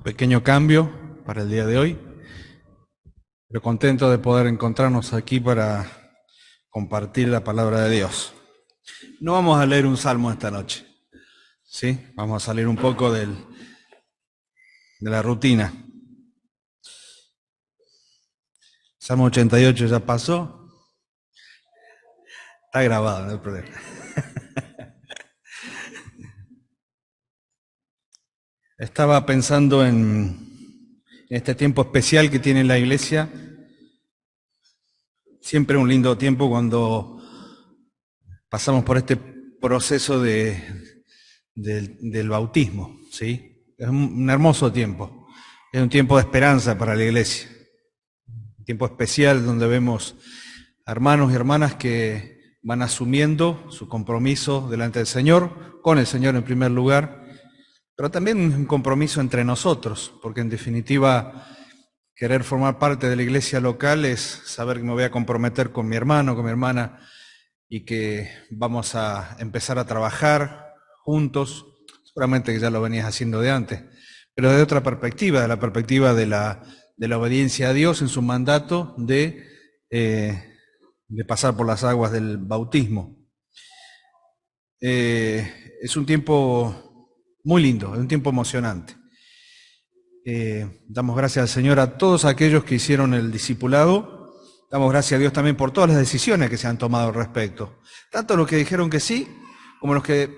Pequeño cambio para el día de hoy, pero contento de poder encontrarnos aquí para compartir la palabra de Dios. No vamos a leer un salmo esta noche, ¿sí? Vamos a salir un poco de la rutina. Salmo 88 ya pasó, está grabado, no hay problema. Estaba pensando en este tiempo especial que tiene la iglesia. Siempre un lindo tiempo cuando pasamos por este proceso del bautismo, ¿sí? Es un hermoso tiempo, es un tiempo de esperanza para la iglesia, un tiempo especial donde vemos hermanos y hermanas que van asumiendo su compromiso delante del Señor, con el Señor en primer lugar, pero también un compromiso entre nosotros, porque en definitiva querer formar parte de la iglesia local es saber que me voy a comprometer con mi hermano, con mi hermana, y que vamos a empezar a trabajar juntos, seguramente que ya lo venías haciendo de antes, pero desde otra perspectiva, de la perspectiva de la obediencia a Dios en su mandato de pasar por las aguas del bautismo. Es un tiempo muy lindo, es un tiempo emocionante. Damos gracias al Señor a todos aquellos que hicieron el discipulado. Damos gracias a Dios también por todas las decisiones que se han tomado al respecto. Tanto los que dijeron que sí, como los que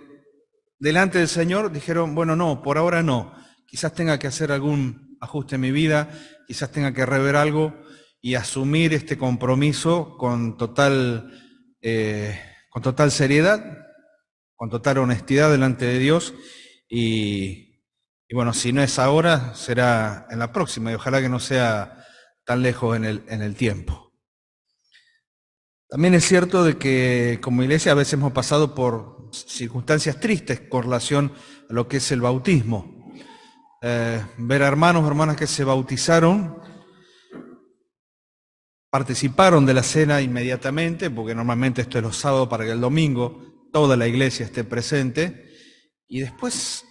delante del Señor dijeron, bueno, no, por ahora no. Quizás tenga que hacer algún ajuste en mi vida, quizás tenga que rever algo y asumir este compromiso con total seriedad, con total honestidad delante de Dios y bueno, si no es ahora, será en la próxima y ojalá que no sea tan lejos en el tiempo. También es cierto de que como iglesia a veces hemos pasado por circunstancias tristes con relación a lo que es el bautismo. Ver a hermanos o hermanas que se bautizaron, participaron de la cena inmediatamente, porque normalmente esto es los sábados para que el domingo toda la iglesia esté presente, y después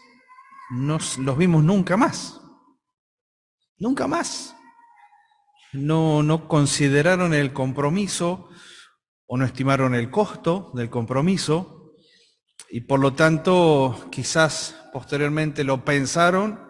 no los vimos nunca más. Nunca más. No consideraron el compromiso o no estimaron el costo del compromiso y por lo tanto quizás posteriormente lo pensaron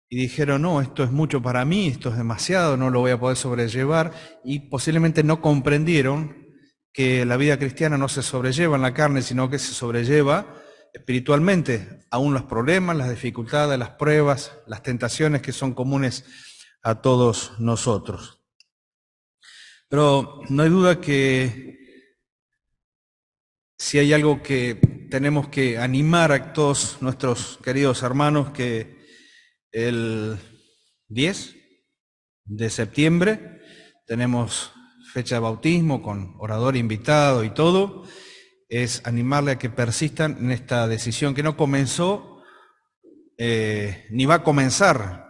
y dijeron, no, esto es mucho para mí, esto es demasiado, no lo voy a poder sobrellevar y posiblemente no comprendieron que la vida cristiana no se sobrelleva en la carne, sino que se sobrelleva espiritualmente, aún los problemas, las dificultades, las pruebas, las tentaciones que son comunes a todos nosotros. Pero no hay duda que si hay algo que tenemos que animar a todos nuestros queridos hermanos, que el 10 de septiembre tenemos fecha de bautismo con orador invitado y todo, es animarle a que persistan en esta decisión que no comenzó ni va a comenzar,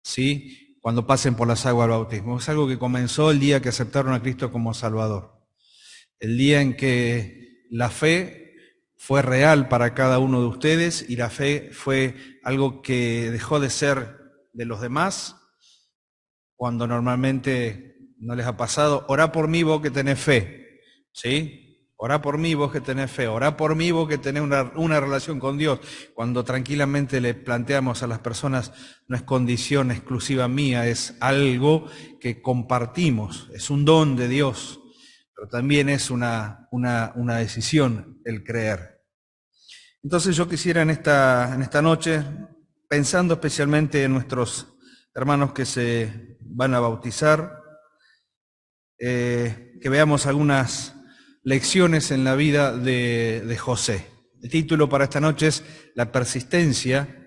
¿sí?, cuando pasen por las aguas del bautismo. Es algo que comenzó el día que aceptaron a Cristo como Salvador. El día en que la fe fue real para cada uno de ustedes y la fe fue algo que dejó de ser de los demás, cuando normalmente no les ha pasado. Orá por mí vos que tenés fe, ¿sí? Orá por mí vos que tenés fe, orá por mí vos que tenés una relación con Dios. Cuando tranquilamente le planteamos a las personas, no es condición exclusiva mía, es algo que compartimos, es un don de Dios, pero también es una decisión el creer. Entonces yo quisiera en esta noche, pensando especialmente en nuestros hermanos que se van a bautizar, que veamos algunas lecciones en la vida de José. El título para esta noche es La persistencia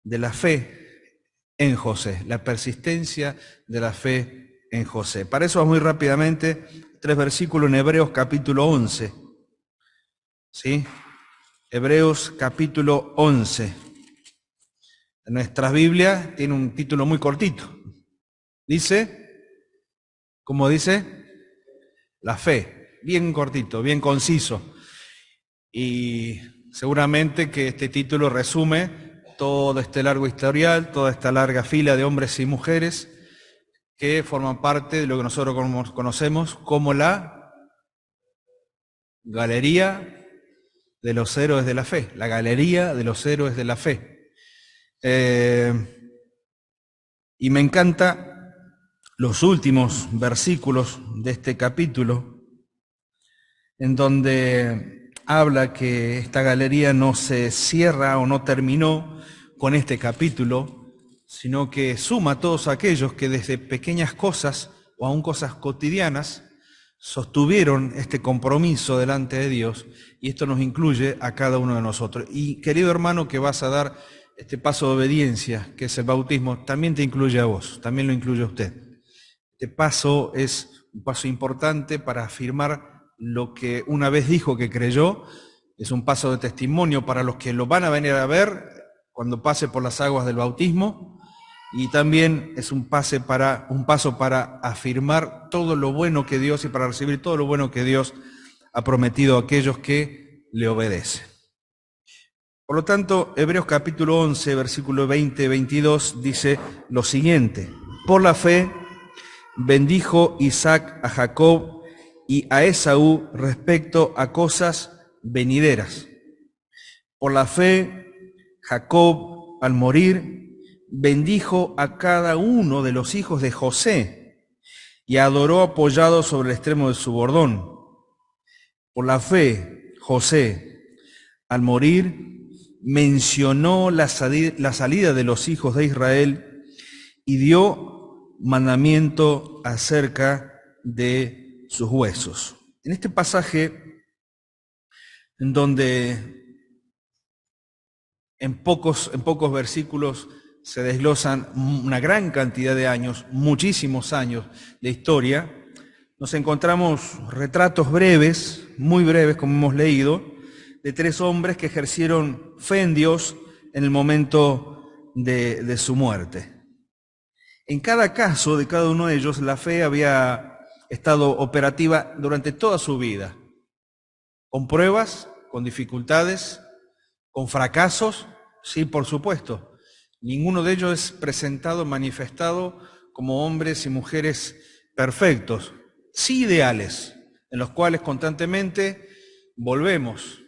de la fe en José, la persistencia de la fe en José. Para eso vamos muy rápidamente, 3 versículos en Hebreos capítulo 11, ¿sí? Hebreos capítulo 11. En nuestras Biblias tiene un título muy cortito. Dice, ¿cómo dice? La fe, bien cortito, bien conciso. Y seguramente que este título resume todo este largo historial, toda esta larga fila de hombres y mujeres que forman parte de lo que nosotros conocemos como la Galería de los Héroes de la Fe, la Galería de los Héroes de la Fe. Y me encanta los últimos versículos de este capítulo, en donde habla que esta galería no se cierra o no terminó con este capítulo, sino que suma a todos aquellos que desde pequeñas cosas o aún cosas cotidianas sostuvieron este compromiso delante de Dios, y esto nos incluye a cada uno de nosotros. Y querido hermano, que vas a dar este paso de obediencia, que es el bautismo, también te incluye a vos, también lo incluye a usted. Este paso es un paso importante para afirmar lo que una vez dijo que creyó. Es un paso de testimonio para los que lo van a venir a ver cuando pase por las aguas del bautismo, y también es un paso para afirmar todo lo bueno que Dios, y para recibir todo lo bueno que Dios ha prometido a aquellos que le obedecen. Por lo tanto, Hebreos capítulo 11, versículo 20-22 dice lo siguiente: por la fe bendijo Isaac a Jacob y a Esaú respecto a cosas venideras. Por la fe, Jacob, al morir, bendijo a cada uno de los hijos de José y adoró apoyado sobre el extremo de su bordón. Por la fe, José, al morir, mencionó la salida de los hijos de Israel y dio mandamiento acerca de sus huesos. En este pasaje, en donde en pocos versículos se desglosan una gran cantidad de años, muchísimos años de historia, nos encontramos retratos breves, muy breves, como hemos leído, de tres hombres que ejercieron fe en Dios en el momento de su muerte. En cada caso de cada uno de ellos, la fe había estado operativa durante toda su vida, con pruebas, con dificultades, con fracasos, sí, por supuesto. Ninguno de ellos es presentado, manifestado como hombres y mujeres perfectos, sí ideales, en los cuales constantemente volvemos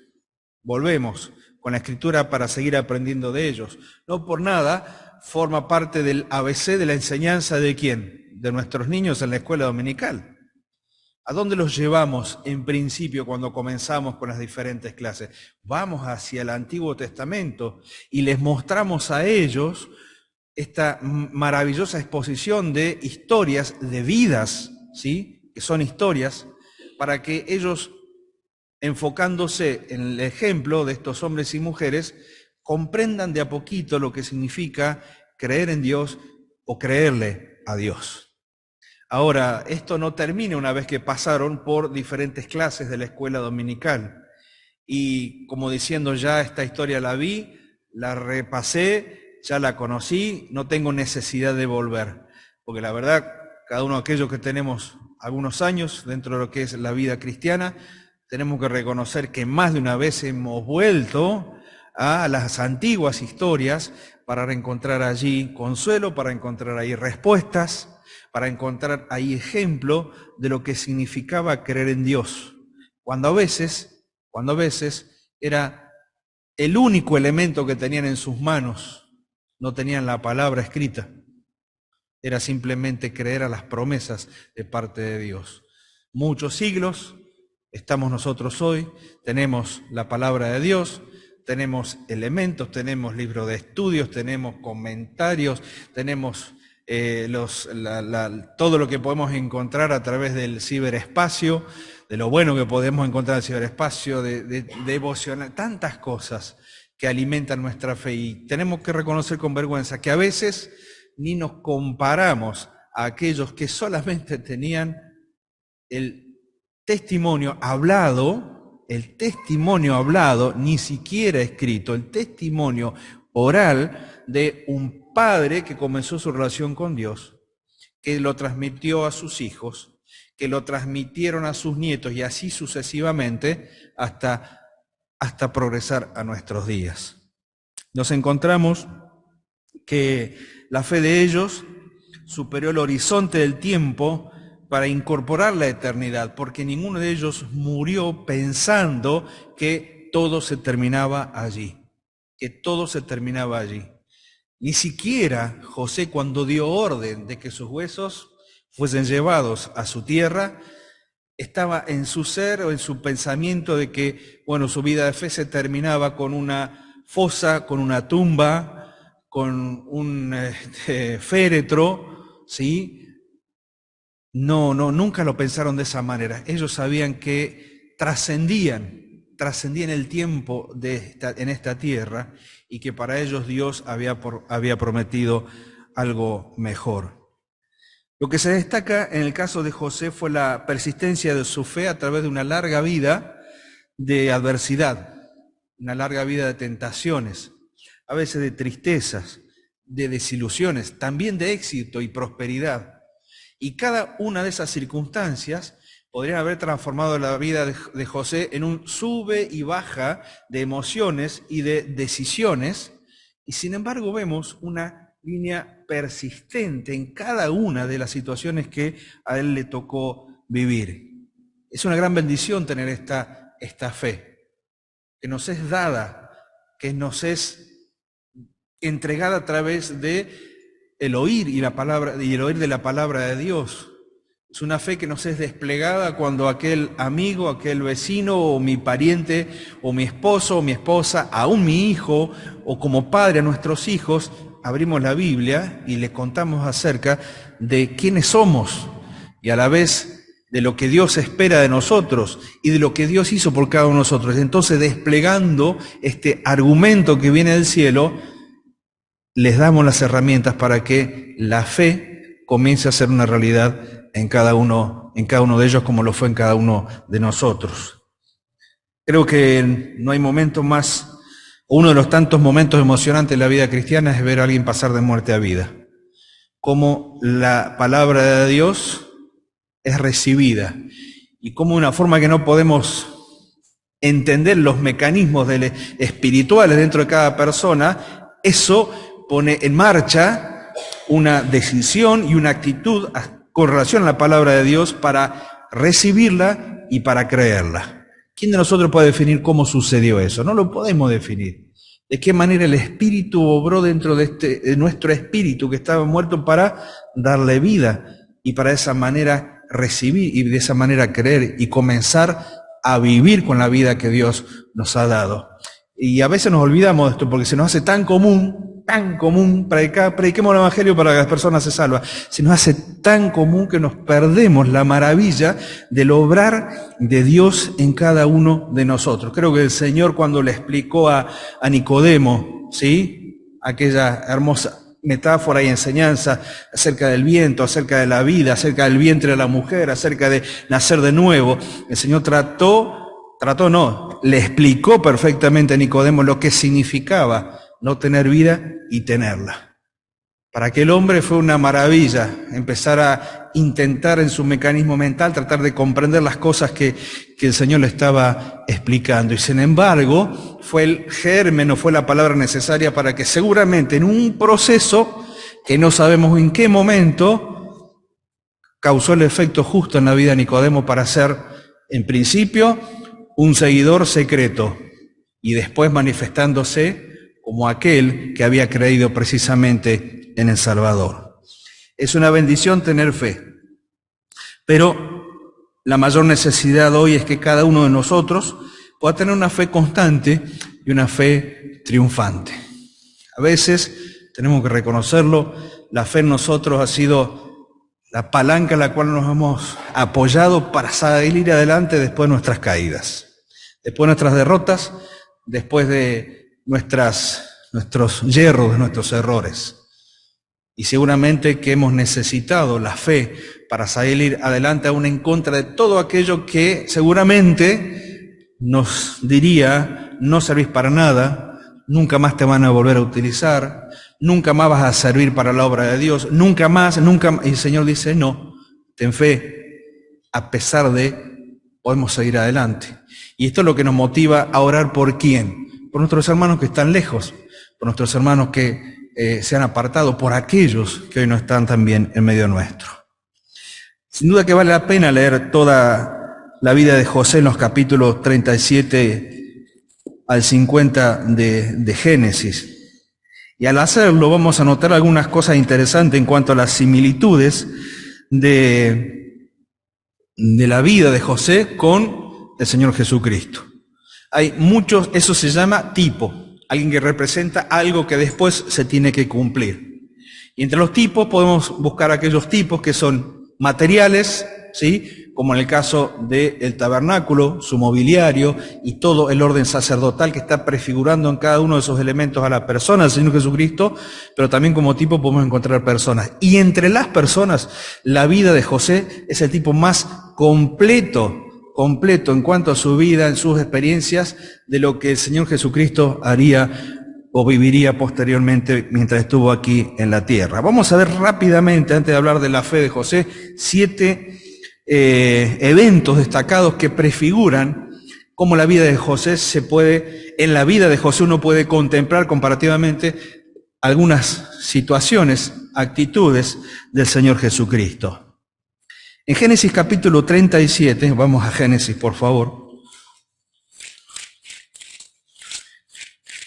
con la Escritura para seguir aprendiendo de ellos. No por nada forma parte del ABC de la enseñanza de ¿quién? De nuestros niños en la escuela dominical. ¿A dónde los llevamos en principio cuando comenzamos con las diferentes clases? Vamos hacia el Antiguo Testamento y les mostramos a ellos esta maravillosa exposición de historias, de vidas, ¿sí? Que son historias, para que ellos, enfocándose en el ejemplo de estos hombres y mujeres, comprendan de a poquito lo que significa creer en Dios o creerle a Dios. Ahora, esto no termina una vez que pasaron por diferentes clases de la escuela dominical. Y como diciendo, ya esta historia la vi, la repasé, ya la conocí, no tengo necesidad de volver. Porque la verdad, cada uno de aquellos que tenemos algunos años dentro de lo que es la vida cristiana, tenemos que reconocer que más de una vez hemos vuelto a las antiguas historias para reencontrar allí consuelo, para encontrar ahí respuestas, para encontrar ahí ejemplo de lo que significaba creer en Dios, cuando a veces era el único elemento que tenían en sus manos, no tenían la palabra escrita, era simplemente creer a las promesas de parte de Dios. Muchos siglos estamos nosotros hoy, tenemos la palabra de Dios, tenemos elementos, tenemos libros de estudios, tenemos comentarios, tenemos todo lo que podemos encontrar a través del ciberespacio, de lo bueno que podemos encontrar en el ciberespacio, de devocional, tantas cosas que alimentan nuestra fe, y tenemos que reconocer con vergüenza que a veces ni nos comparamos a aquellos que solamente tenían el testimonio hablado, ni siquiera escrito, el testimonio oral de un padre que comenzó su relación con Dios, que lo transmitió a sus hijos, que lo transmitieron a sus nietos y así sucesivamente hasta progresar a nuestros días. nos encontramos que la fe de ellos superó el horizonte del tiempo para incorporar la eternidad, porque ninguno de ellos murió pensando que todo se terminaba allí, que todo se terminaba allí. Ni siquiera José, cuando dio orden de que sus huesos fuesen llevados a su tierra, estaba en su ser o en su pensamiento de que, bueno, su vida de fe se terminaba con una fosa, con una tumba, con un féretro, ¿sí? No, nunca lo pensaron de esa manera. Ellos sabían que trascendían el tiempo en esta tierra y que para ellos Dios había prometido algo mejor. Lo que se destaca en el caso de José fue la persistencia de su fe a través de una larga vida de adversidad, una larga vida de tentaciones, a veces de tristezas, de desilusiones, también de éxito y prosperidad. Y cada una de esas circunstancias podrían haber transformado la vida de José en un sube y baja de emociones y de decisiones, y sin embargo vemos una línea persistente en cada una de las situaciones que a él le tocó vivir. Es una gran bendición tener esta fe, que nos es dada, que nos es entregada a través de el oír y el oír de la palabra de Dios. Es una fe que nos es desplegada cuando aquel amigo, aquel vecino, o mi pariente, o mi esposo, o mi esposa, aún mi hijo, o como padre a nuestros hijos, abrimos la Biblia y les contamos acerca de quiénes somos y a la vez de lo que Dios espera de nosotros y de lo que Dios hizo por cada uno de nosotros. Entonces, desplegando este argumento que viene del cielo, les damos las herramientas para que la fe comience a ser una realidad en cada uno de ellos, como lo fue en cada uno de nosotros. Creo que no hay momento más, uno de los tantos momentos emocionantes de la vida cristiana es ver a alguien pasar de muerte a vida. Cómo la palabra de Dios es recibida y cómo una forma que no podemos entender los mecanismos espirituales dentro de cada persona, eso pone en marcha una decisión y una actitud con relación a la palabra de Dios para recibirla y para creerla. ¿Quién de nosotros puede definir cómo sucedió eso? No lo podemos definir. ¿De qué manera el Espíritu obró dentro de nuestro espíritu que estaba muerto para darle vida y para de esa manera recibir y de esa manera creer y comenzar a vivir con la vida que Dios nos ha dado? Y a veces nos olvidamos de esto porque se nos hace tan común prediquemos el Evangelio para que las personas se salven. Se nos hace tan común que nos perdemos la maravilla del obrar de Dios en cada uno de nosotros. Creo que el Señor, cuando le explicó a Nicodemo, ¿sí?, aquella hermosa metáfora y enseñanza acerca del viento, acerca de la vida, acerca del vientre de la mujer, acerca de nacer de nuevo, el Señor le explicó perfectamente a Nicodemo lo que significaba no tener vida y tenerla. Para aquel hombre fue una maravilla empezar a intentar en su mecanismo mental tratar de comprender las cosas que el Señor le estaba explicando. Y sin embargo, fue el germen o fue la palabra necesaria para que seguramente en un proceso que no sabemos en qué momento causó el efecto justo en la vida de Nicodemo para ser, en principio, un seguidor secreto y después manifestándose como aquel que había creído precisamente en el Salvador. Es una bendición tener fe, pero la mayor necesidad hoy es que cada uno de nosotros pueda tener una fe constante y una fe triunfante. A veces, tenemos que reconocerlo, la fe en nosotros ha sido la palanca en la cual nos hemos apoyado para salir adelante después de nuestras caídas, después de nuestras derrotas, después de nuestros yerros, nuestros errores. Y seguramente que hemos necesitado la fe para salir adelante aún en contra de todo aquello que seguramente nos diría, no servís para nada, nunca más te van a volver a utilizar, nunca más vas a servir para la obra de Dios, nunca más. Y el Señor dice, no, ten fe, a pesar de, podemos seguir adelante. Y esto es lo que nos motiva a orar por ¿quién? Por nuestros hermanos que están lejos, por nuestros hermanos que se han apartado, por aquellos que hoy no están también en medio nuestro. Sin duda que vale la pena leer toda la vida de José en los capítulos 37 al 50 de Génesis. Y al hacerlo vamos a notar algunas cosas interesantes en cuanto a las similitudes de la vida de José con el Señor Jesucristo. Hay muchos, eso se llama tipo, alguien que representa algo que después se tiene que cumplir. Y entre los tipos podemos buscar aquellos tipos que son materiales, ¿sí?, como en el caso del tabernáculo, su mobiliario y todo el orden sacerdotal que está prefigurando en cada uno de esos elementos a la persona del Señor Jesucristo, pero también como tipo podemos encontrar personas. Y entre las personas, la vida de José es el tipo más completo en cuanto a su vida, en sus experiencias, de lo que el Señor Jesucristo haría o viviría posteriormente mientras estuvo aquí en la tierra. Vamos a ver rápidamente, antes de hablar de la fe de José, 7 eventos destacados que prefiguran cómo la vida de José en la vida de José uno puede contemplar comparativamente algunas situaciones, actitudes del Señor Jesucristo. En Génesis capítulo 37, vamos a Génesis por favor.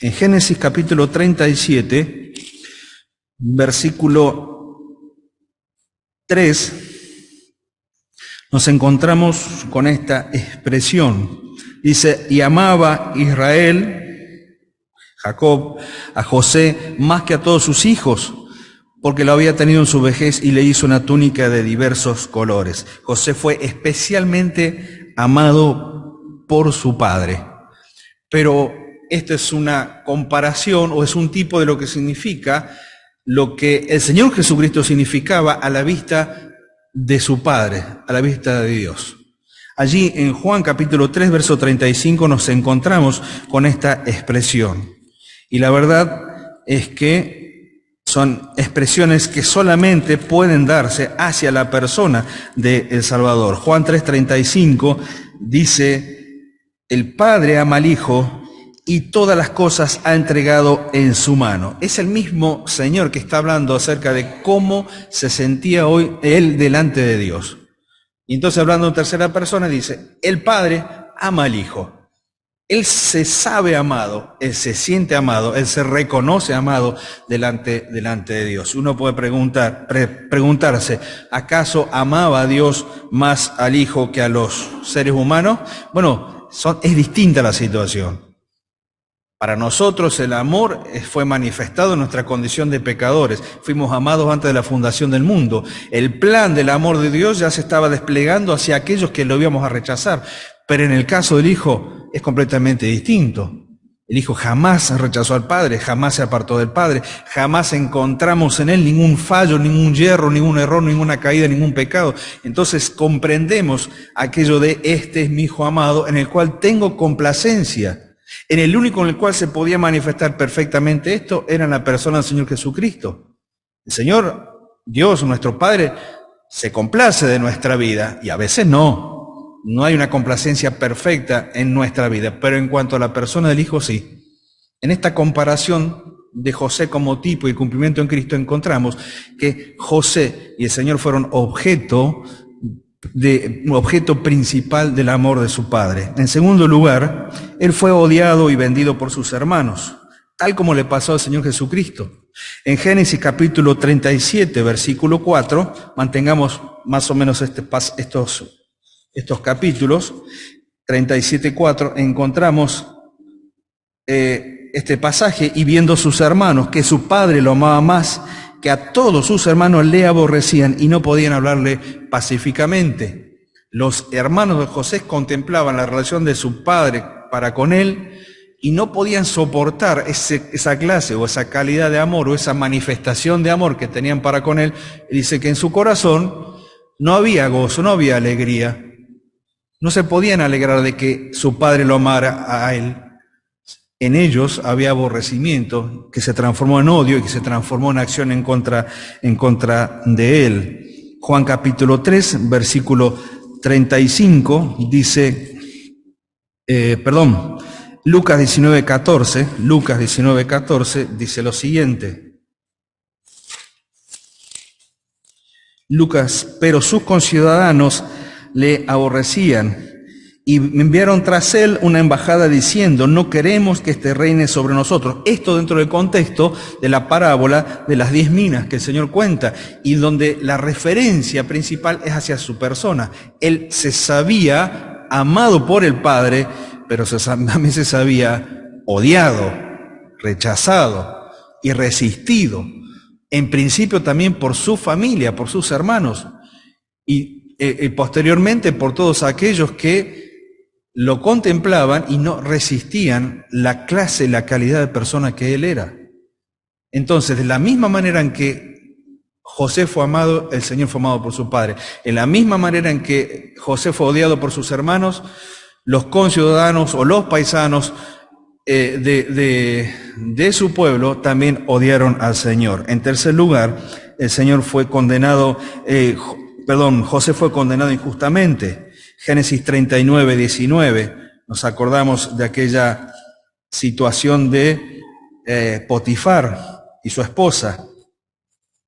En Génesis capítulo 37, versículo 3, nos encontramos con esta expresión. Dice, y amaba Israel, Jacob, a José más que a todos sus hijos, porque lo había tenido en su vejez y le hizo una túnica de diversos colores. José fue especialmente amado por su padre. Pero esta es una comparación o es un tipo de lo que significa lo que el Señor Jesucristo significaba a la vista de su Padre, a la vista de Dios. Allí en Juan capítulo 3, verso 35 nos encontramos con esta expresión. Y la verdad es que son expresiones que solamente pueden darse hacia la persona del Salvador. Juan 3:35 dice, el Padre ama al Hijo y todas las cosas ha entregado en su mano. Es el mismo Señor que está hablando acerca de cómo se sentía hoy Él delante de Dios. Y entonces hablando en tercera persona dice, el Padre ama al Hijo. Él se sabe amado, Él se siente amado, Él se reconoce amado delante de Dios. Uno puede preguntarse, ¿acaso amaba a Dios más al Hijo que a los seres humanos? Bueno, es distinta la situación. Para nosotros el amor fue manifestado en nuestra condición de pecadores. Fuimos amados antes de la fundación del mundo. El plan del amor de Dios ya se estaba desplegando hacia aquellos que lo íbamos a rechazar. Pero en el caso del Hijo es completamente distinto. El Hijo jamás rechazó al Padre, jamás se apartó del Padre, jamás encontramos en Él ningún fallo, ningún yerro, ningún error, ninguna caída, ningún pecado. Entonces comprendemos aquello de este es mi Hijo amado, en el cual tengo complacencia. En el único en el cual se podía manifestar perfectamente esto era en la persona del Señor Jesucristo. El Señor, Dios, nuestro Padre, se complace de nuestra vida y a veces no hay una complacencia perfecta en nuestra vida, pero en cuanto a la persona del Hijo sí. En esta comparación de José como tipo y cumplimiento en Cristo encontramos que José y el Señor fueron objeto principal del amor de su padre. En segundo lugar, él fue odiado y vendido por sus hermanos, tal como le pasó al Señor Jesucristo. En Génesis capítulo 37, versículo 4, mantengamos más o menos estos capítulos, 37:4, encontramos este pasaje, y viendo sus hermanos que su padre lo amaba más, que a todos sus hermanos le aborrecían y no podían hablarle pacíficamente. Los hermanos de José contemplaban la relación de su padre para con él y no podían soportar esa clase o esa calidad de amor o esa manifestación de amor que tenían para con él. Y dice que en su corazón no había gozo, no había alegría. No se podían alegrar de que su padre lo amara a él. En ellos había aborrecimiento que se transformó en odio y que se transformó en acción en contra de él. Juan capítulo 3, versículo 35 dice, Lucas 19:14 dice lo siguiente. Lucas, pero sus conciudadanos le aborrecían y enviaron tras él una embajada diciendo, no queremos que este reine sobre nosotros. Esto dentro del contexto de la parábola de las 10 minas que el Señor cuenta y donde la referencia principal es hacia su persona. Él se sabía amado por el Padre, pero también se sabía odiado, rechazado y resistido. En principio también por su familia, por sus hermanos y posteriormente por todos aquellos que lo contemplaban y no resistían la clase, la calidad de persona que él era. Entonces, de la misma manera en que José fue amado, el Señor fue amado por su padre. En la misma manera en que José fue odiado por sus hermanos, los conciudadanos o los paisanos de su pueblo también odiaron al Señor. En tercer lugar, José fue condenado injustamente. Génesis 39:19, nos acordamos de aquella situación de Potifar y su esposa.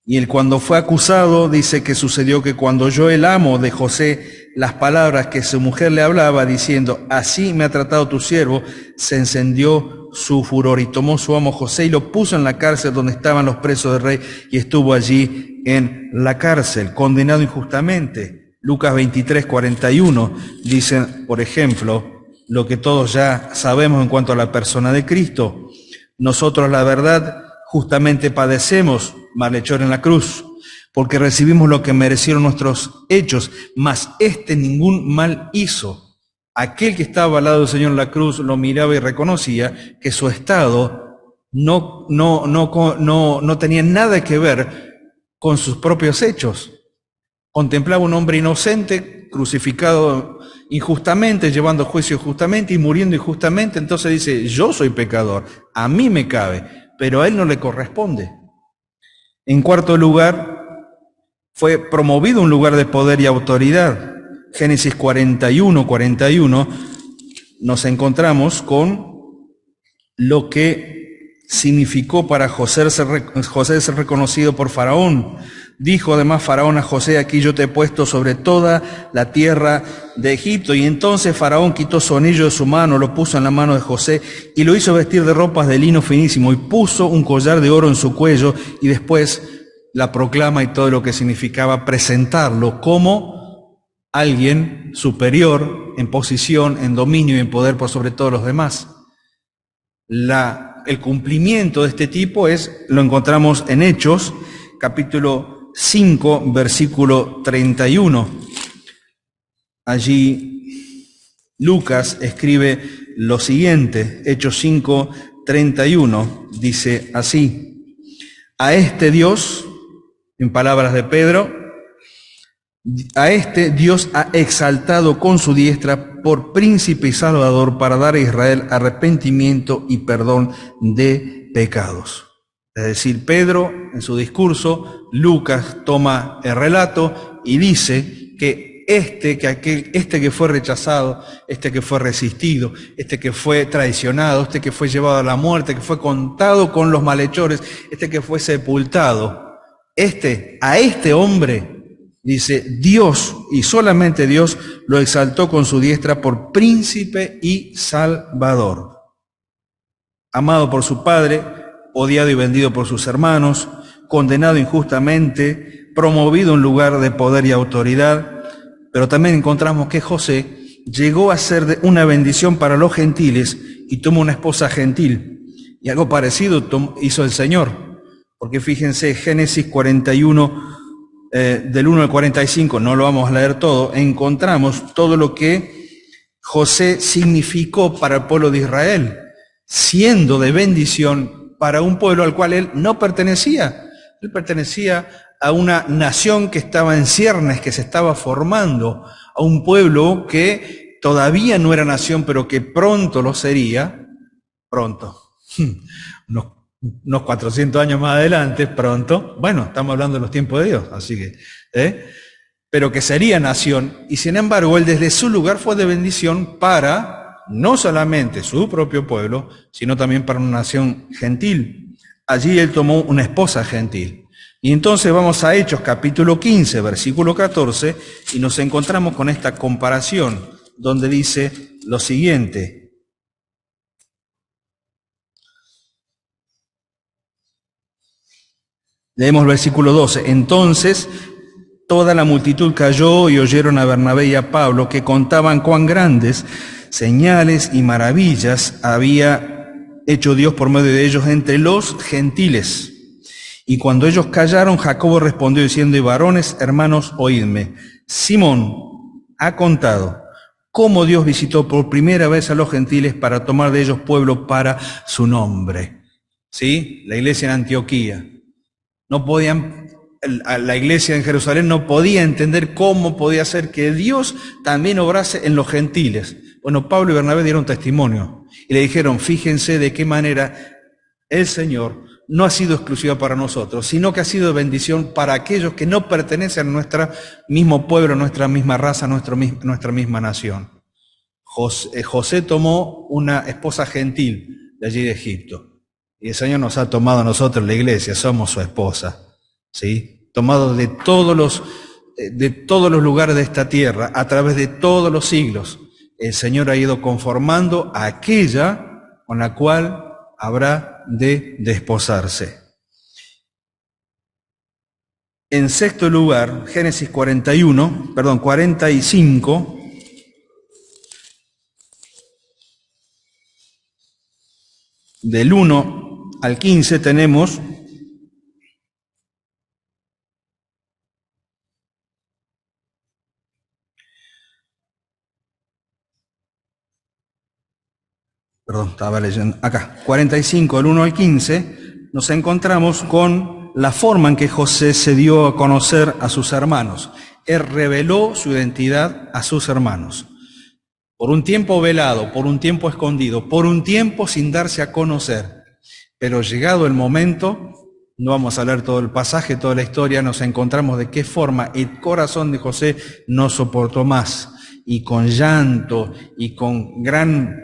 Y él cuando fue acusado, dice que sucedió que cuando oyó el amo de José las palabras que su mujer le hablaba, diciendo, así me ha tratado tu siervo, se encendió su furor y tomó su amo José y lo puso en la cárcel donde estaban los presos del rey y estuvo allí en la cárcel, condenado injustamente. Lucas 23:41 dicen, por ejemplo, lo que todos ya sabemos en cuanto a la persona de Cristo. Nosotros, la verdad, justamente padecemos malhechor en la cruz, porque recibimos lo que merecieron nuestros hechos, mas ningún mal hizo. Aquel que estaba al lado del Señor en la cruz lo miraba y reconocía que su estado no tenía nada que ver con sus propios hechos. Contemplaba un hombre inocente, crucificado injustamente, llevando juicio injustamente y muriendo injustamente. Entonces dice, yo soy pecador, a mí me cabe, pero a él no le corresponde. En cuarto lugar, fue promovido a un lugar de poder y autoridad. Génesis 41:41 nos encontramos con lo que significó para José ser reconocido por Faraón. Dijo además Faraón a José, aquí yo te he puesto sobre toda la tierra de Egipto. Y entonces Faraón quitó su anillo de su mano, lo puso en la mano de José y lo hizo vestir de ropas de lino finísimo y puso un collar de oro en su cuello y después la proclama y todo lo que significaba presentarlo como alguien superior en posición, en dominio y en poder por sobre todos los demás. El cumplimiento de este tipo lo encontramos en Hechos, capítulo 5, versículo 31. Allí Lucas escribe lo siguiente, Hechos 5:31, dice así, a este Dios, en palabras de Pedro, a este Dios ha exaltado con su diestra por príncipe y salvador para dar a Israel arrepentimiento y perdón de pecados. Es decir, Pedro, en su discurso, Lucas toma el relato y dice que este que fue rechazado, este que fue resistido, este que fue traicionado, este que fue llevado a la muerte, que fue contado con los malhechores, este que fue sepultado, a este hombre, dice, Dios, y solamente Dios, lo exaltó con su diestra por príncipe y salvador. Amado por su Padre, odiado y vendido por sus hermanos, condenado injustamente, promovido a un lugar de poder y autoridad, pero también encontramos que José llegó a ser de una bendición para los gentiles y tomó una esposa gentil. Y algo parecido hizo el Señor, porque fíjense, Génesis 41, del 1 al 45, no lo vamos a leer todo, encontramos todo lo que José significó para el pueblo de Israel, siendo de bendición para un pueblo al cual él no pertenecía. Él pertenecía a una nación que estaba en ciernes, que se estaba formando, a un pueblo que todavía no era nación, pero que pronto lo sería, pronto, unos 400 años más adelante, pronto, bueno, estamos hablando de los tiempos de Dios, así que, pero que sería nación, y sin embargo él desde su lugar fue de bendición para no solamente su propio pueblo, sino también para una nación gentil. Allí él tomó una esposa gentil. Y entonces vamos a Hechos capítulo 15, versículo 14, y nos encontramos con esta comparación, donde dice lo siguiente. Leemos el versículo 12. Entonces toda la multitud cayó y oyeron a Bernabé y a Pablo, que contaban cuán grandes señales y maravillas había hecho Dios por medio de ellos entre los gentiles. Y cuando ellos callaron, Jacobo respondió diciendo: y varones, hermanos, oídme. Simón ha contado cómo Dios visitó por primera vez a los gentiles para tomar de ellos pueblo para su nombre. ¿Sí? La iglesia en Antioquía. La iglesia en Jerusalén no podía entender cómo podía ser que Dios también obrase en los gentiles. Bueno, Pablo y Bernabé dieron testimonio y le dijeron: fíjense de qué manera el Señor no ha sido exclusiva para nosotros, sino que ha sido bendición para aquellos que no pertenecen a nuestro mismo pueblo, nuestra misma raza, nuestra misma nación. José tomó una esposa gentil de allí de Egipto. Y el Señor nos ha tomado a nosotros, la iglesia, somos su esposa, ¿sí? Tomado de todos los lugares de esta tierra, a través de todos los siglos, el Señor ha ido conformando a aquella con la cual habrá de desposarse. En sexto lugar, Génesis 45, del 1 al 15 tenemos estaba leyendo acá, 45, del 1 al 15, nos encontramos con la forma en que José se dio a conocer a sus hermanos. Él reveló su identidad a sus hermanos. Por un tiempo velado, por un tiempo escondido, por un tiempo sin darse a conocer. Pero llegado el momento, no vamos a leer todo el pasaje, toda la historia, nos encontramos de qué forma el corazón de José no soportó más. Y con llanto y con gran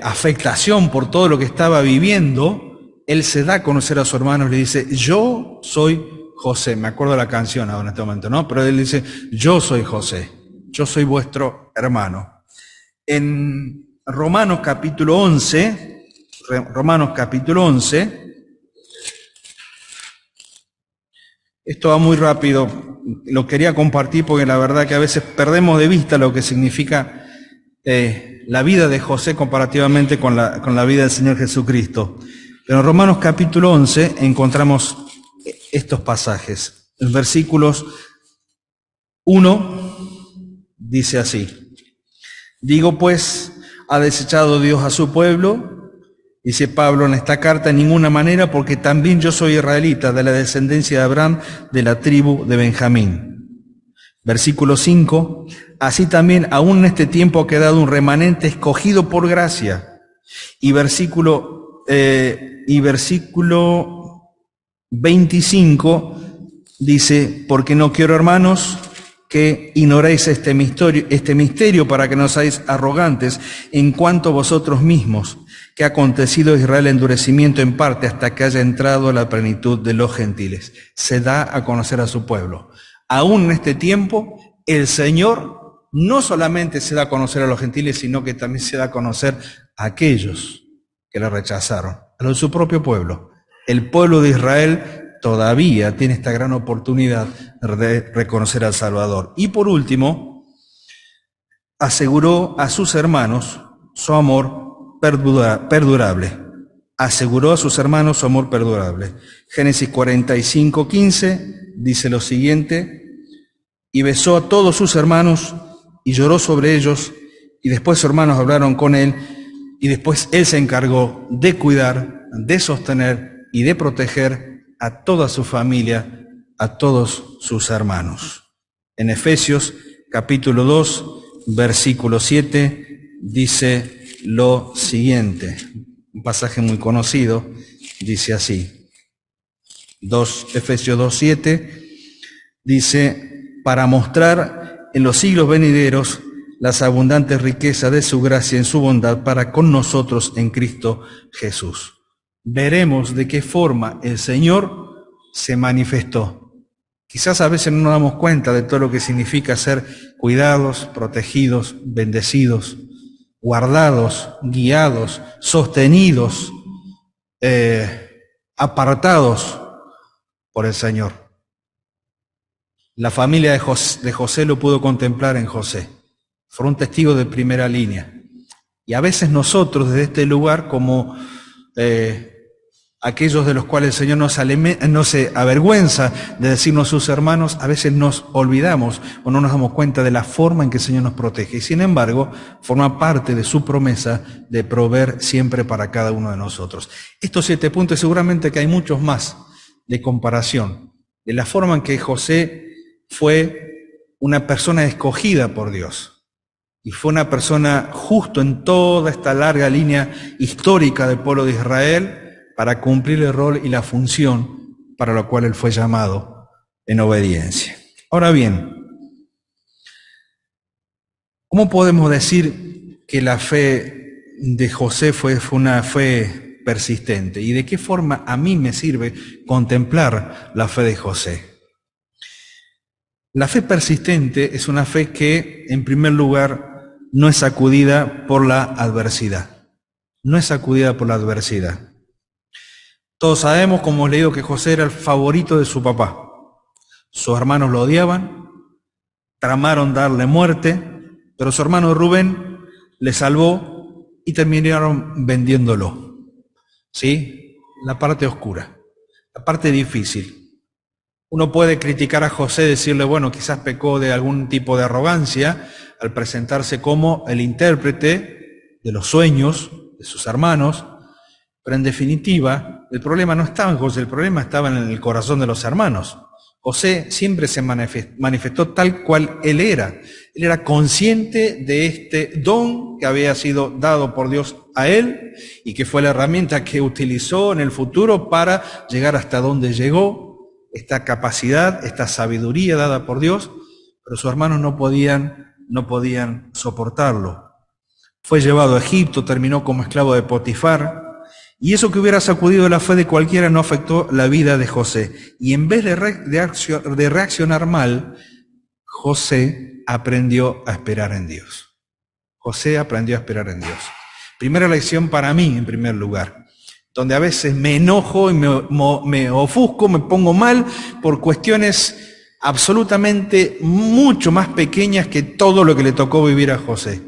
afectación por todo lo que estaba viviendo, él se da a conocer a sus hermanos, le dice: yo soy José. Me acuerdo de la canción ahora en este momento, ¿no? Pero él dice: yo soy José, yo soy vuestro hermano. En Romanos capítulo 11, esto va muy rápido, lo quería compartir porque la verdad que a veces perdemos de vista lo que significa la vida de José comparativamente con la vida del Señor Jesucristo. Pero en Romanos capítulo 11 encontramos estos pasajes. En versículos 1 dice así: digo pues, ¿ha desechado Dios a su pueblo? Dice Pablo en esta carta: en ninguna manera, porque también yo soy israelita, de la descendencia de Abraham, de la tribu de Benjamín. Versículo 5, así también aún en este tiempo ha quedado un remanente escogido por gracia. Y versículo 25 dice: porque no quiero, hermanos, que ignoréis este misterio para que no seáis arrogantes en cuanto a vosotros mismos, que ha acontecido a Israel endurecimiento en parte hasta que haya entrado a la plenitud de los gentiles. Se da a conocer a su pueblo. Aún en este tiempo, el Señor no solamente se da a conocer a los gentiles, sino que también se da a conocer a aquellos que le rechazaron, a los de su propio pueblo. El pueblo de Israel todavía tiene esta gran oportunidad de reconocer al Salvador. Y por último, aseguró a sus hermanos su amor perdurable. Aseguró a sus hermanos su amor perdurable. Génesis 45, 15 dice lo siguiente: y besó a todos sus hermanos y lloró sobre ellos, y después sus hermanos hablaron con él, y después él se encargó de cuidar, de sostener y de proteger a toda su familia, a todos sus hermanos. En Efesios capítulo 2, versículo 7, dice lo siguiente, un pasaje muy conocido, dice así, Efesios 2, 7, dice: para mostrar en los siglos venideros las abundantes riquezas de su gracia en su bondad para con nosotros en Cristo Jesús. Veremos de qué forma el Señor se manifestó. Quizás a veces no nos damos cuenta de todo lo que significa ser cuidados, protegidos, bendecidos, guardados, guiados, sostenidos, apartados por el Señor. La familia de José lo pudo contemplar en José. Fue un testigo de primera línea. Y a veces nosotros desde este lugar, como aquellos de los cuales el Señor no se avergüenza de decirnos sus hermanos, a veces nos olvidamos o no nos damos cuenta de la forma en que el Señor nos protege. Y sin embargo, forma parte de su promesa de proveer siempre para cada uno de nosotros. Estos 7 puntos, seguramente que hay muchos más de comparación, de la forma en que José fue una persona escogida por Dios. Y fue una persona justo en toda esta larga línea histórica del pueblo de Israel para cumplir el rol y la función para la cual él fue llamado en obediencia. Ahora bien, ¿cómo podemos decir que la fe de José fue una fe persistente? ¿Y de qué forma a mí me sirve contemplar la fe de José? La fe persistente es una fe que, en primer lugar, no es sacudida por la adversidad. No es sacudida por la adversidad. Todos sabemos, como hemos leído, que José era el favorito de su papá. Sus hermanos lo odiaban, tramaron darle muerte, pero su hermano Rubén le salvó y terminaron vendiéndolo. ¿Sí? La parte oscura, la parte difícil. Uno puede criticar a José, decirle, bueno, quizás pecó de algún tipo de arrogancia al presentarse como el intérprete de los sueños de sus hermanos, pero en definitiva, el problema no estaba en José, el problema estaba en el corazón de los hermanos. José siempre se manifestó tal cual él era. Él era consciente de este don que había sido dado por Dios a él y que fue la herramienta que utilizó en el futuro para llegar hasta donde llegó. Esta capacidad, esta sabiduría dada por Dios, pero sus hermanos no podían soportarlo. Fue llevado a Egipto, terminó como esclavo de Potifar, y eso que hubiera sacudido la fe de cualquiera no afectó la vida de José. Y en vez de reaccionar mal, José aprendió a esperar en Dios. José aprendió a esperar en Dios. Primera lección para mí, en primer lugar, donde a veces me enojo y me ofusco, me pongo mal por cuestiones absolutamente mucho más pequeñas que todo lo que le tocó vivir a José.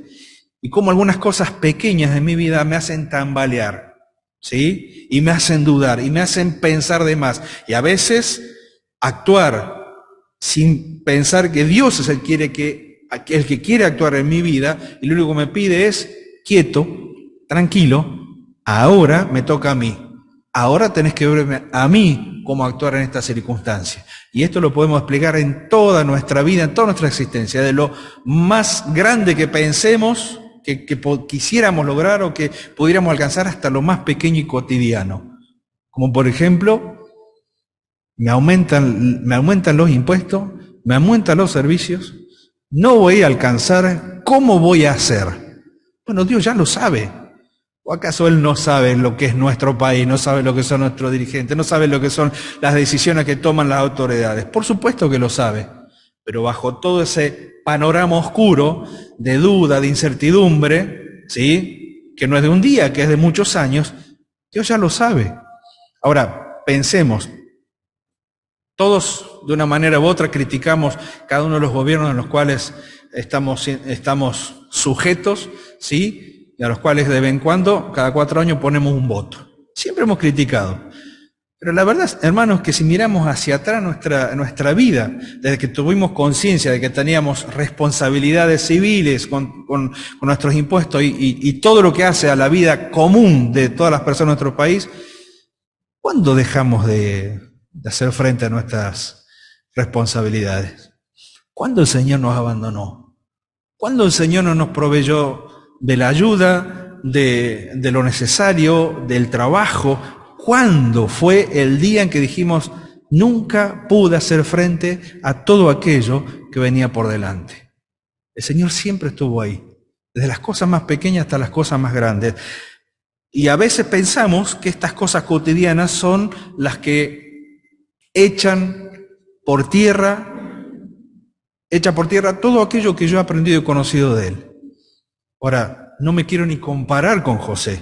Y como algunas cosas pequeñas de mi vida me hacen tambalear, ¿sí? Y me hacen dudar, y me hacen pensar de más. Y a veces actuar sin pensar que Dios es el que quiere actuar en mi vida, y lo único que me pide es quieto, tranquilo. Ahora me toca a mí. Ahora tenés que verme a mí cómo actuar en esta circunstancia. Y esto lo podemos explicar en toda nuestra vida, en toda nuestra existencia, de lo más grande que pensemos, que quisiéramos lograr o que pudiéramos alcanzar, hasta lo más pequeño y cotidiano. Como por ejemplo, me aumentan los impuestos, me aumentan los servicios, no voy a alcanzar, ¿cómo voy a hacer? Bueno, Dios ya lo sabe. ¿O acaso Él no sabe lo que es nuestro país, no sabe lo que son nuestros dirigentes, no sabe lo que son las decisiones que toman las autoridades? Por supuesto que lo sabe, pero bajo todo ese panorama oscuro de duda, de incertidumbre, ¿sí? Que no es de un día, que es de muchos años, Dios ya lo sabe. Ahora, pensemos, todos de una manera u otra criticamos cada uno de los gobiernos en los cuales estamos sujetos, ¿sí? Y a los cuales de vez en cuando, cada 4 años, ponemos un voto. Siempre hemos criticado. Pero la verdad, hermanos, que si miramos hacia atrás nuestra vida, desde que tuvimos conciencia de que teníamos responsabilidades civiles con nuestros impuestos y todo lo que hace a la vida común de todas las personas de nuestro país, ¿cuándo dejamos de hacer frente a nuestras responsabilidades? ¿Cuándo el Señor nos abandonó? ¿Cuándo el Señor no nos proveyó de la ayuda, de lo necesario, del trabajo? ¿Cuándo fue el día en que dijimos, nunca pude hacer frente a todo aquello que venía por delante? El Señor siempre estuvo ahí, desde las cosas más pequeñas hasta las cosas más grandes. Y a veces pensamos que estas cosas cotidianas son las que echan por tierra todo aquello que yo he aprendido y conocido de Él. Ahora, no me quiero ni comparar con José,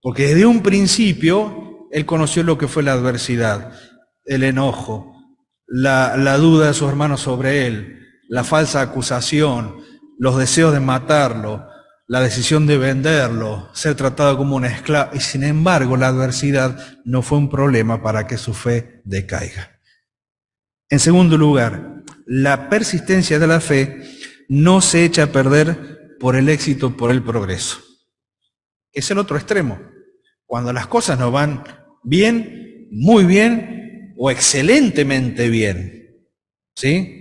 porque desde un principio Él conoció lo que fue la adversidad, el enojo, la duda de sus hermanos sobre Él, la falsa acusación, los deseos de matarlo, la decisión de venderlo, ser tratado como un esclavo, y sin embargo la adversidad no fue un problema para que su fe decaiga. En segundo lugar, la persistencia de la fe no se echa a perder por el éxito, por el progreso. Es el otro extremo. Cuando las cosas no van bien, muy bien o excelentemente bien, ¿sí?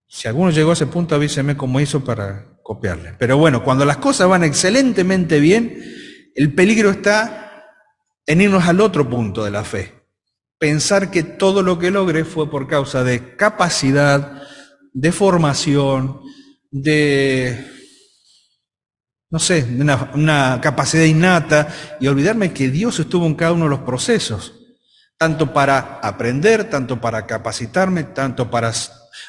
Si alguno llegó a ese punto, avíseme cómo hizo para copiarle. Pero bueno, cuando las cosas van excelentemente bien, el peligro está en irnos al otro punto de la fe. Pensar que todo lo que logré fue por causa de capacidad, de formación, de, no sé, de una capacidad innata, y olvidarme que Dios estuvo en cada uno de los procesos, tanto para aprender, tanto para capacitarme, tanto para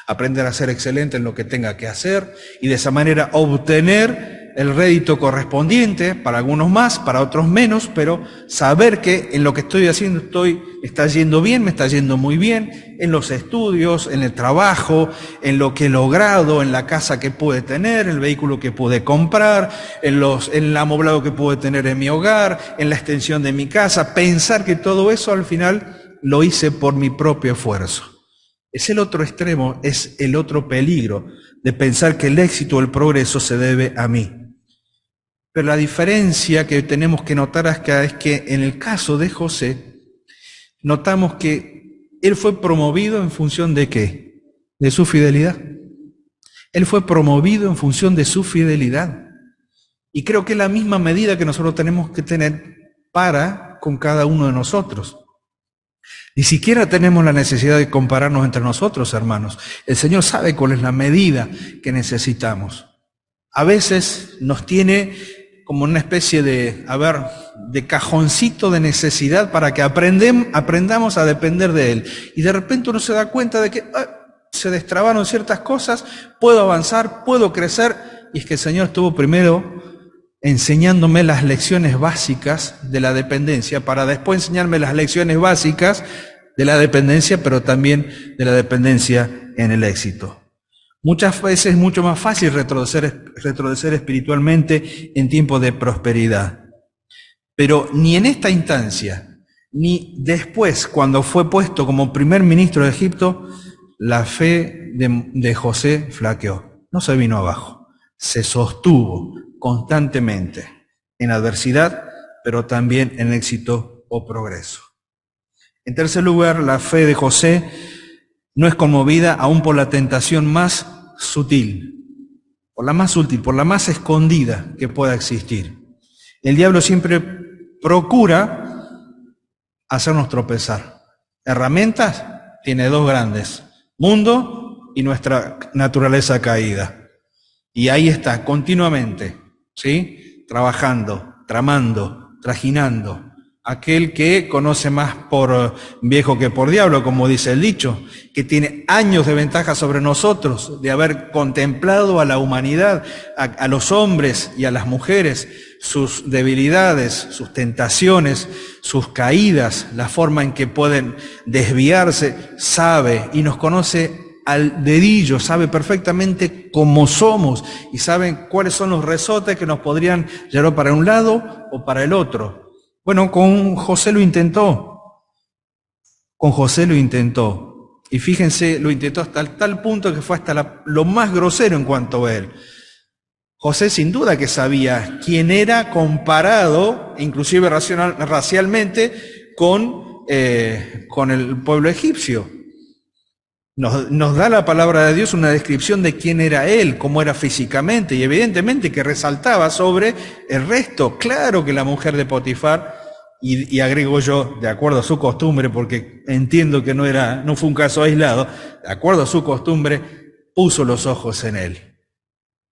aprender a ser excelente en lo que tenga que hacer, y de esa manera obtener el rédito correspondiente, para algunos más, para otros menos, pero saber que en lo que estoy haciendo me está yendo bien, me está yendo muy bien, en los estudios, en el trabajo, en lo que he logrado, en la casa que pude tener, el vehículo que pude comprar, en el amoblado que pude tener en mi hogar, en la extensión de mi casa, pensar que todo eso al final lo hice por mi propio esfuerzo. Es el otro extremo, es el otro peligro de pensar que el éxito o el progreso se debe a mí. Pero la diferencia que tenemos que notar acá es que en el caso de José, notamos que él fue promovido en función de ¿qué? De su fidelidad. Él fue promovido en función de su fidelidad. Y creo que es la misma medida que nosotros tenemos que tener para con cada uno de nosotros. Ni siquiera tenemos la necesidad de compararnos entre nosotros, hermanos. El Señor sabe cuál es la medida que necesitamos. A veces nos tiene como una especie de cajoncito de necesidad para que aprendamos a depender de Él. Y de repente uno se da cuenta de que se destrabaron ciertas cosas, puedo avanzar, puedo crecer, y es que el Señor estuvo primero enseñándome las lecciones básicas de la dependencia, para después enseñarme las lecciones básicas de la dependencia, pero también de la dependencia en el éxito. Muchas veces es mucho más fácil retroceder espiritualmente en tiempos de prosperidad. Pero ni en esta instancia, ni después, cuando fue puesto como primer ministro de Egipto, la fe de José flaqueó. No se vino abajo, se sostuvo constantemente en adversidad, pero también en éxito o progreso. En tercer lugar, la fe de José no es conmovida aún por la tentación más sutil, por la más escondida que pueda existir. El diablo siempre procura hacernos tropezar. Herramientas tiene dos grandes: mundo y nuestra naturaleza caída. Y ahí está, continuamente, ¿sí? Trabajando, tramando, trajinando. Aquel que conoce más por viejo que por diablo, como dice el dicho, que tiene años de ventaja sobre nosotros, de haber contemplado a la humanidad, a los hombres y a las mujeres, sus debilidades, sus tentaciones, sus caídas, la forma en que pueden desviarse, sabe y nos conoce al dedillo, sabe perfectamente cómo somos y sabe cuáles son los resortes que nos podrían llevar para un lado o para el otro. Bueno, con José lo intentó. Con José lo intentó. Y fíjense, lo intentó hasta tal punto que fue hasta lo más grosero en cuanto a él. José sin duda que sabía quién era comparado, inclusive racialmente, con el pueblo egipcio. Nos da la palabra de Dios una descripción de quién era él, cómo era físicamente, y evidentemente que resaltaba sobre el resto. Claro que la mujer de Potifar, y agrego yo, de acuerdo a su costumbre, porque entiendo que no fue un caso aislado, de acuerdo a su costumbre, puso los ojos en él.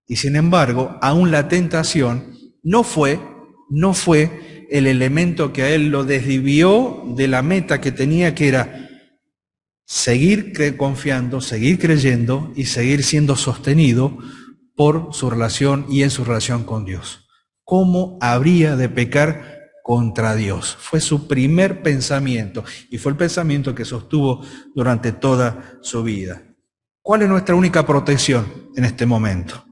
Y sin embargo, aún la tentación no fue el elemento que a él lo desvió de la meta que tenía, que era seguir confiando, seguir creyendo y seguir siendo sostenido por su relación y en su relación con Dios. ¿Cómo habría de pecar contra Dios? Fue su primer pensamiento y fue el pensamiento que sostuvo durante toda su vida. ¿Cuál es nuestra única protección en este momento?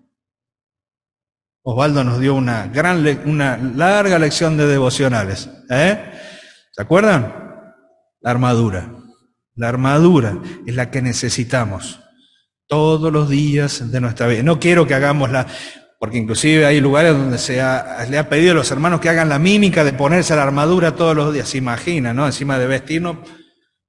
Osvaldo nos dio una larga lección de devocionales. ¿Se acuerdan? La armadura. La armadura es la que necesitamos todos los días de nuestra vida. No quiero que hagamos porque inclusive hay lugares donde le ha pedido a los hermanos que hagan la mímica de ponerse la armadura todos los días. Se imagina, ¿no? Encima de vestirnos,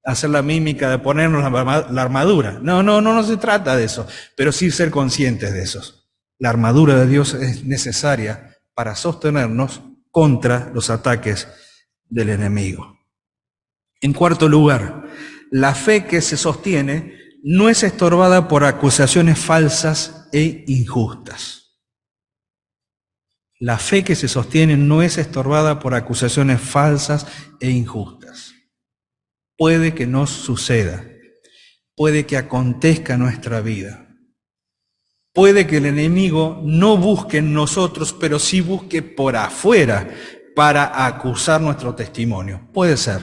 hacer la mímica de ponernos la armadura. No se trata de eso, pero sí ser conscientes de eso. La armadura de Dios es necesaria para sostenernos contra los ataques del enemigo. En cuarto lugar, la fe que se sostiene no es estorbada por acusaciones falsas e injustas. La fe que se sostiene no es estorbada por acusaciones falsas e injustas. Puede que nos suceda, puede que acontezca en nuestra vida. Puede que el enemigo no busque en nosotros, pero sí busque por afuera para acusar nuestro testimonio. Puede ser.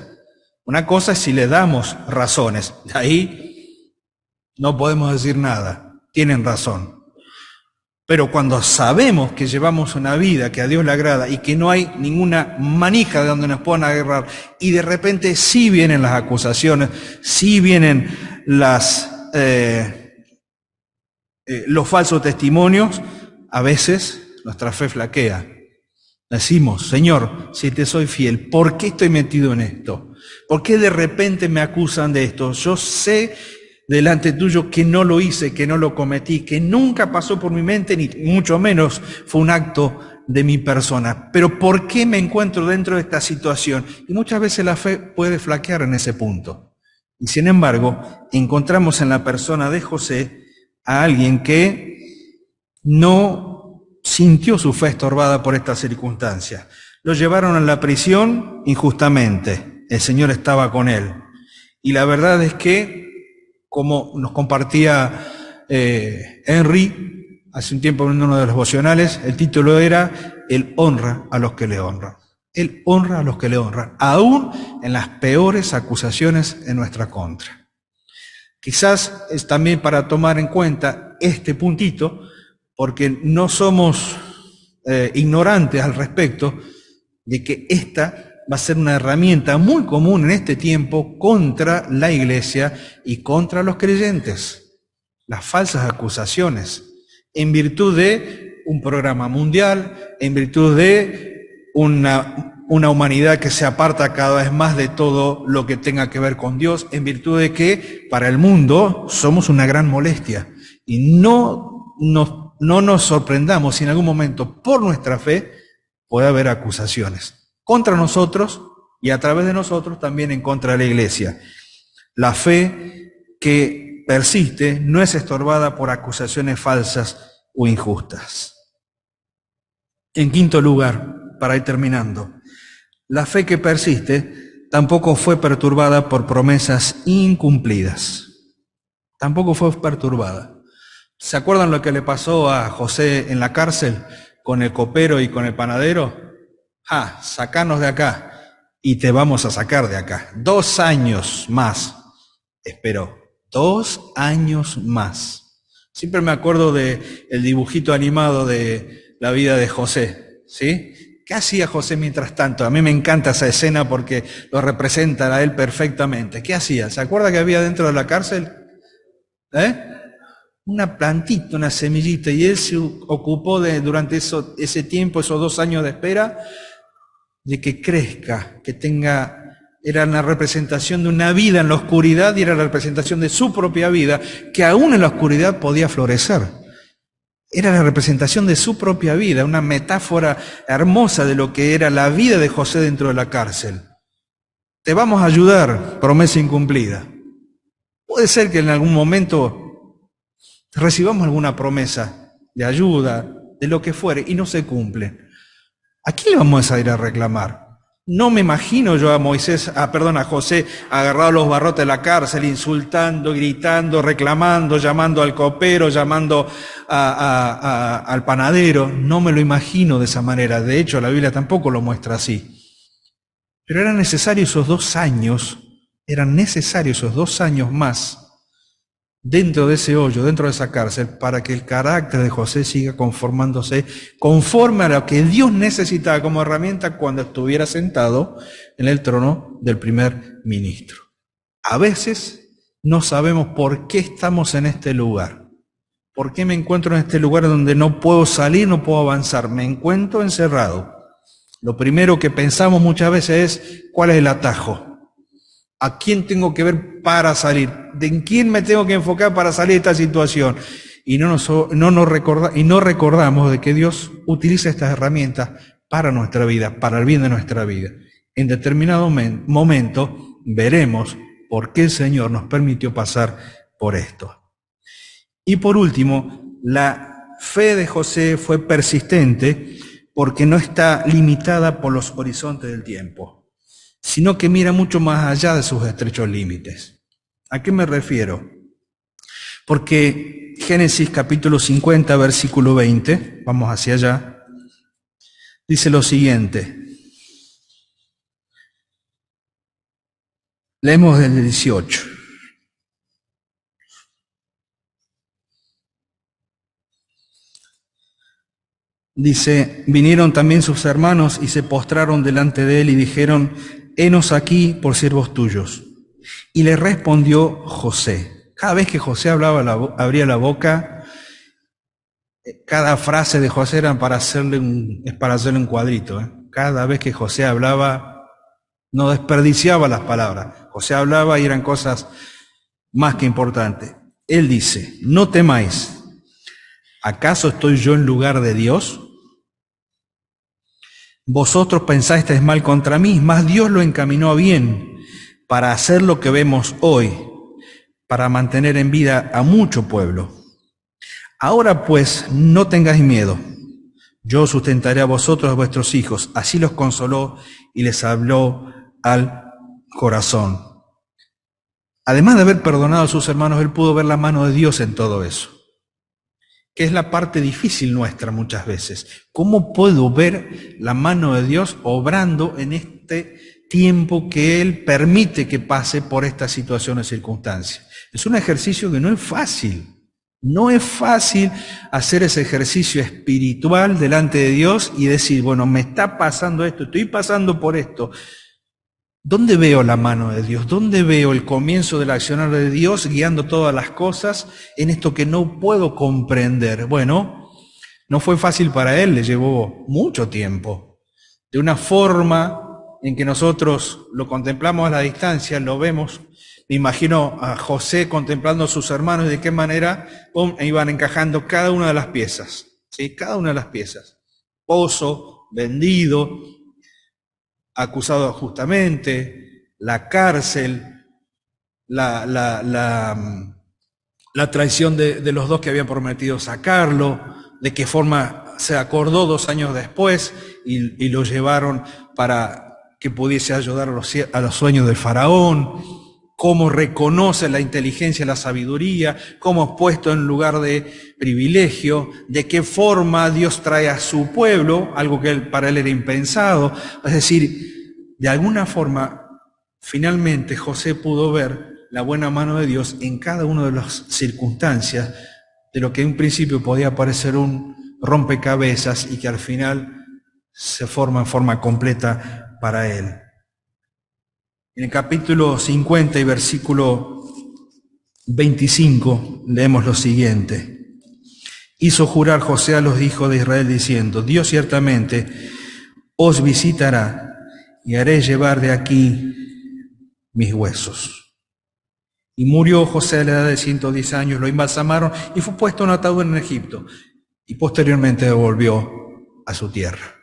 Una cosa es si le damos razones. De ahí no podemos decir nada. Tienen razón. Pero cuando sabemos que llevamos una vida que a Dios le agrada y que no hay ninguna manija de donde nos puedan agarrar, y de repente sí vienen las acusaciones, sí vienen los falsos testimonios, a veces nuestra fe flaquea. Decimos, Señor, si te soy fiel, ¿por qué estoy metido en esto? ¿Por qué de repente me acusan de esto? Yo sé delante tuyo que no lo hice, que no lo cometí, que nunca pasó por mi mente, ni mucho menos fue un acto de mi persona. Pero ¿por qué me encuentro dentro de esta situación? Y muchas veces la fe puede flaquear en ese punto. Y sin embargo, encontramos en la persona de José a alguien que no sintió su fe estorbada por esta circunstancia. Lo llevaron a la prisión injustamente. El Señor estaba con él. Y la verdad es que, como nos compartía Henry hace un tiempo en uno de los devocionales, el título era Él honra a los que le honran. Él honra a los que le honran, aún en las peores acusaciones en nuestra contra. Quizás es también para tomar en cuenta este puntito, porque no somos ignorantes al respecto de que esta va a ser una herramienta muy común en este tiempo contra la iglesia y contra los creyentes. Las falsas acusaciones, en virtud de un programa mundial, en virtud de una humanidad que se aparta cada vez más de todo lo que tenga que ver con Dios, en virtud de que para el mundo somos una gran molestia. Y no nos sorprendamos si en algún momento por nuestra fe puede haber acusaciones contra nosotros y a través de nosotros también en contra de la iglesia. La fe que persiste no es estorbada por acusaciones falsas o injustas. En quinto lugar, para ir terminando, la fe que persiste tampoco fue perturbada por promesas incumplidas. Tampoco fue perturbada. ¿Se acuerdan lo que le pasó a José en la cárcel con el copero y con el panadero? Sacanos de acá y te vamos a sacar de acá. 2 años más. Esperó. 2 años más. Siempre me acuerdo del dibujito animado de la vida de José, ¿sí? ¿Qué hacía José mientras tanto? A mí me encanta esa escena porque lo representa a él perfectamente. ¿Qué hacía? ¿Se acuerda que había dentro de la cárcel? Una plantita, una semillita, y él se ocupó durante ese tiempo, esos 2 años de espera, de que crezca, que tenga, era la representación de una vida en la oscuridad y era la representación de su propia vida, que aún en la oscuridad podía florecer. Era la representación de su propia vida, una metáfora hermosa de lo que era la vida de José dentro de la cárcel. Te vamos a ayudar, promesa incumplida. Puede ser que en algún momento recibamos alguna promesa de ayuda, de lo que fuere, y no se cumplen. ¿A quién le vamos a ir a reclamar? No me imagino yo a José agarrado a los barrotes de la cárcel, insultando, gritando, reclamando, llamando al copero, llamando al panadero. No me lo imagino de esa manera. De hecho, la Biblia tampoco lo muestra así. Pero eran necesarios esos 2 años más dentro de ese hoyo, dentro de esa cárcel, para que el carácter de José siga conformándose conforme a lo que Dios necesitaba como herramienta cuando estuviera sentado en el trono del primer ministro. A veces no sabemos por qué estamos en este lugar. ¿Por qué me encuentro en este lugar donde no puedo salir, no puedo avanzar? Me encuentro encerrado. Lo primero que pensamos muchas veces es, ¿cuál es el atajo? ¿A quién tengo que ver para salir? ¿De quién me tengo que enfocar para salir de esta situación? Y no recordamos de que Dios utiliza estas herramientas para nuestra vida, para el bien de nuestra vida. En determinado momento veremos por qué el Señor nos permitió pasar por esto. Y por último, la fe de José fue persistente porque no está limitada por los horizontes del tiempo, sino que mira mucho más allá de sus estrechos límites. ¿A qué me refiero? Porque Génesis capítulo 50, versículo 20, vamos hacia allá, dice lo siguiente. Leemos del 18. Dice, vinieron también sus hermanos y se postraron delante de él y dijeron, henos aquí por siervos tuyos. Y le respondió José. Cada vez que José abría la boca, cada frase de José era para hacerle un cuadrito. Cada vez que José hablaba, no desperdiciaba las palabras. José hablaba y eran cosas más que importantes. Él dice, no temáis, ¿acaso estoy yo en lugar de Dios? Vosotros pensasteis mal contra mí, mas Dios lo encaminó a bien para hacer lo que vemos hoy, para mantener en vida a mucho pueblo. Ahora pues, no tengáis miedo. Yo sustentaré a vosotros, a vuestros hijos. Así los consoló y les habló al corazón. Además de haber perdonado a sus hermanos, él pudo ver la mano de Dios en todo eso, que es la parte difícil nuestra muchas veces. ¿Cómo puedo ver la mano de Dios obrando en este tiempo que Él permite que pase por estas situaciones y circunstancias? Es un ejercicio que no es fácil. No es fácil hacer ese ejercicio espiritual delante de Dios y decir, bueno, me está pasando esto, estoy pasando por esto. ¿Dónde veo la mano de Dios? ¿Dónde veo el comienzo del accionar de Dios guiando todas las cosas en esto que no puedo comprender? Bueno, no fue fácil para él, le llevó mucho tiempo. De una forma en que nosotros lo contemplamos a la distancia, lo vemos. Me imagino a José contemplando a sus hermanos y de qué manera iban encajando cada una de las piezas. ¿Sí? Cada una de las piezas. Pozo, vendido, acusado justamente, la cárcel, la traición de los dos que habían prometido sacarlo, de qué forma se acordó 2 años después y lo llevaron para que pudiese ayudar a los sueños del faraón, cómo reconoce la inteligencia y la sabiduría, cómo es puesto en lugar de privilegio, de qué forma Dios trae a su pueblo, algo que para él era impensado. Es decir, de alguna forma, finalmente José pudo ver la buena mano de Dios en cada una de las circunstancias de lo que en un principio podía parecer un rompecabezas y que al final se forma en forma completa para él. En el capítulo 50 y versículo 25 leemos lo siguiente. Hizo jurar José a los hijos de Israel diciendo, Dios ciertamente os visitará y haré llevar de aquí mis huesos. Y murió José a la edad de 110 años, lo embalsamaron y fue puesto en un ataúd en Egipto. Y posteriormente volvió a su tierra.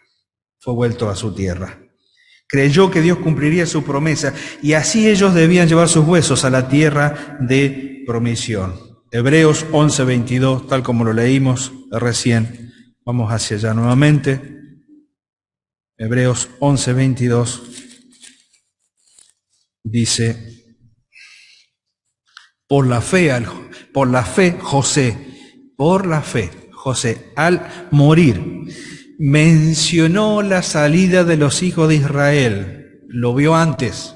Fue vuelto a su tierra. Creyó que Dios cumpliría su promesa y así ellos debían llevar sus huesos a la tierra de promisión. Hebreos 11:22, tal como lo leímos. recién. Vamos hacia allá nuevamente. Hebreos 11:22 dice: por la fe José, al morir, mencionó la salida de los hijos de Israel, lo vio antes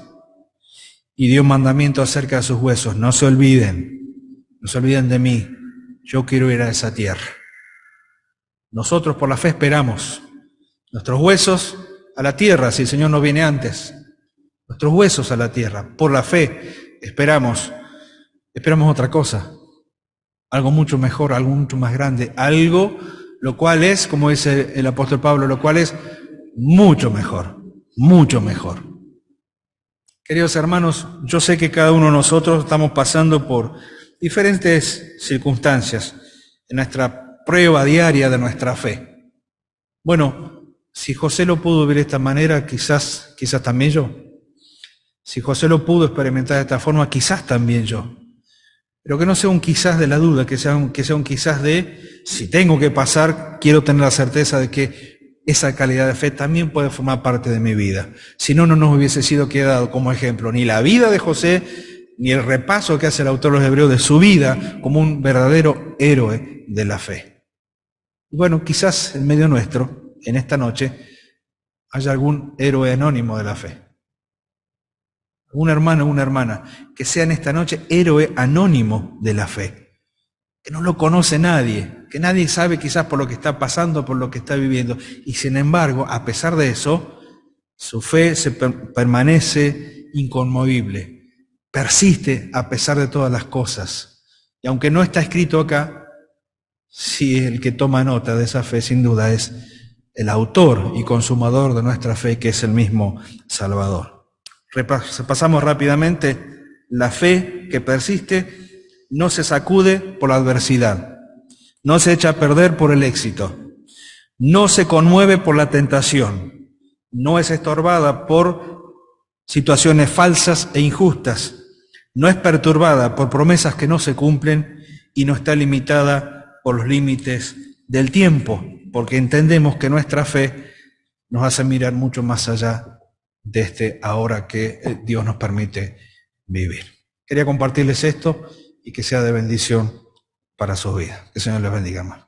y dio mandamiento acerca de sus huesos. No se olviden de mí, yo quiero ir a esa tierra. Nosotros por la fe esperamos nuestros huesos a la tierra, si el Señor no viene antes. Nuestros huesos a la tierra. Por la fe esperamos otra cosa, algo mucho mejor, algo mucho más grande, algo lo cual es, como dice el apóstol Pablo, lo cual es mucho mejor, mucho mejor. Queridos hermanos, yo sé que cada uno de nosotros estamos pasando por diferentes circunstancias en nuestra prueba diaria de nuestra fe. Bueno, si José lo pudo ver de esta manera, quizás también yo. Si José lo pudo experimentar de esta forma, quizás también yo. Pero que no sea un quizás de la duda, que sea un quizás de, si tengo que pasar, quiero tener la certeza de que esa calidad de fe también puede formar parte de mi vida. Si no, no nos hubiese sido quedado como ejemplo ni la vida de José, ni el repaso que hace el autor de los Hebreos de su vida como un verdadero héroe de la fe. Y bueno, quizás en medio nuestro, en esta noche, haya algún héroe anónimo de la fe. Un hermano o una hermana que sea en esta noche héroe anónimo de la fe, que no lo conoce nadie, que nadie sabe quizás por lo que está pasando, por lo que está viviendo, y sin embargo, a pesar de eso, su fe permanece inconmovible, persiste a pesar de todas las cosas. Y aunque no está escrito acá, sí, el que toma nota de esa fe sin duda es el autor y consumador de nuestra fe, que es el mismo Salvador. Repasamos rápidamente: la fe que persiste no se sacude por la adversidad, no se echa a perder por el éxito, no se conmueve por la tentación, no es estorbada por situaciones falsas e injustas, no es perturbada por promesas que no se cumplen y no está limitada por los límites del tiempo, porque entendemos que nuestra fe nos hace mirar mucho más allá de este ahora que Dios nos permite vivir. Quería compartirles esto y que sea de bendición para sus vidas. Que el Señor les bendiga más.